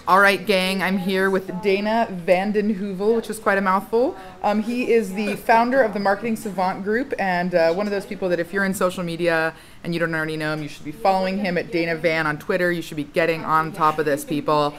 All right, gang, I'm here with Dana VanDen Heuvel, which is quite a mouthful. He is the founder of the Marketing Savant group, and one of those people that if you're in social media and you don't already know him, you should be following him at Dana Van on Twitter. You should be getting on top of this, people.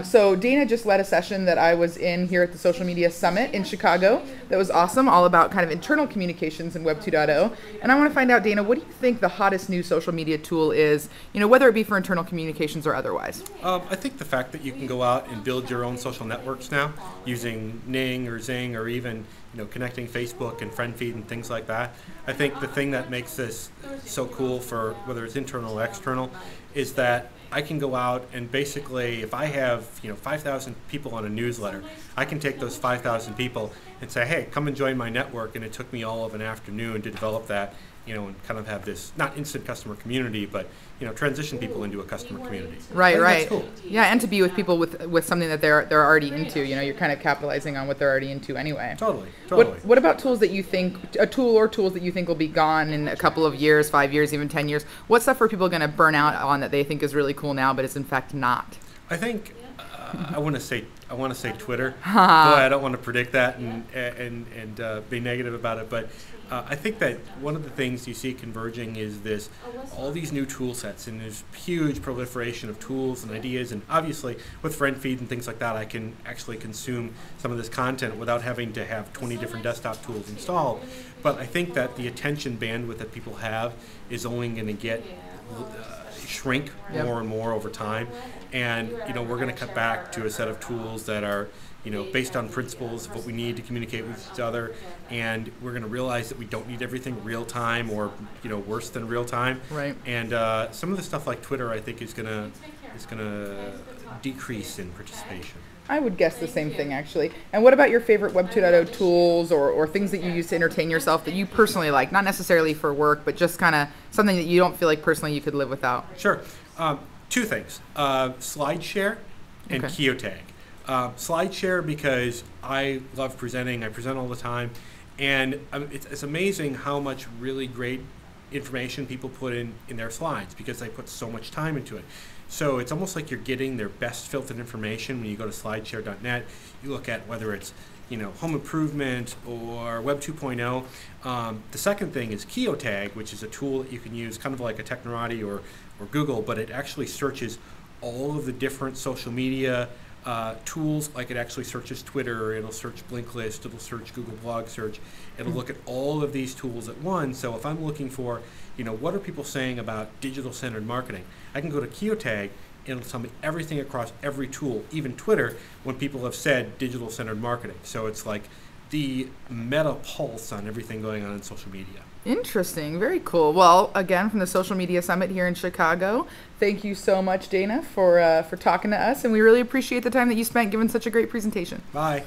So Dana just led a session that I was in here at the Social Media Summit in Chicago that was awesome, all about kind of internal communications in Web 2.0. And I want to find out, Dana, what do you think the hottest new social media tool is, whether it be for internal communications or otherwise? I think the fact that you can go out and build your own social networks now using Ning or Zing or even connecting Facebook and friend feed and things like that. I think the thing that makes this so cool for whether it's internal or external is that I can go out and basically, if I have 5,000 people on a newsletter, I can take those 5,000 people and say, hey, come and join my network. And it took me all of an afternoon to develop that, and kind of have this not instant customer community, but transition people into a customer community. Right. That's cool. Yeah, and to be with people with something that they're already into. You're kind of capitalizing on what they're already into anyway. Totally. What about tools that you think, a tool or tools that you think will be gone in a couple of years, 5 years, even 10 years? What stuff are people going to burn out on that they think is really cool now, but it's in fact not? I think I want to say Twitter. Boy, I don't want to predict that and be negative about it, but I think that one of the things you see converging is all these new tool sets, and there's huge proliferation of tools and ideas, and obviously with friend feed and things like that, I can actually consume some of this content without having to have 20 different desktop tools installed. But I think that the attention bandwidth that people have is only going to get shrink more and more over time, and we're going to cut back to a set of tools that are based on principles of what we need to communicate with each other, and we're going to realize that we don't need everything real time or worse than real time. Right. And some of the stuff like Twitter, I think, is going to decrease in participation. I would guess the same thing, actually. And what about your favorite Web 2.0 tools or things that you use to entertain yourself that you personally like, not necessarily for work, but just kind of something that you don't feel like personally you could live without? Sure. Two things: SlideShare and Geotag. SlideShare because I love presenting. I present all the time, and it's amazing how much really great information people put in their slides because they put so much time into it. So it's almost like you're getting their best filtered information when you go to slideshare.net. You look at whether it's home improvement or Web 2.0. The second thing is Geotag, which is a tool that you can use kind of like a Technorati or Google, but it actually searches all of the different social media tools. Like it actually searches Twitter, it'll search Blinklist, it'll search Google Blog Search, it'll look at all of these tools at once. So if I'm looking for, what are people saying about digital-centered marketing, I can go to Geotag and it'll tell me everything across every tool, even Twitter, when people have said digital-centered marketing. So it's like the meta pulse on everything going on in social media. Interesting. Very cool. Well, again, from the Social Media Summit here in Chicago, thank you so much, Dana, for talking to us, and we really appreciate the time that you spent giving such a great presentation. Bye.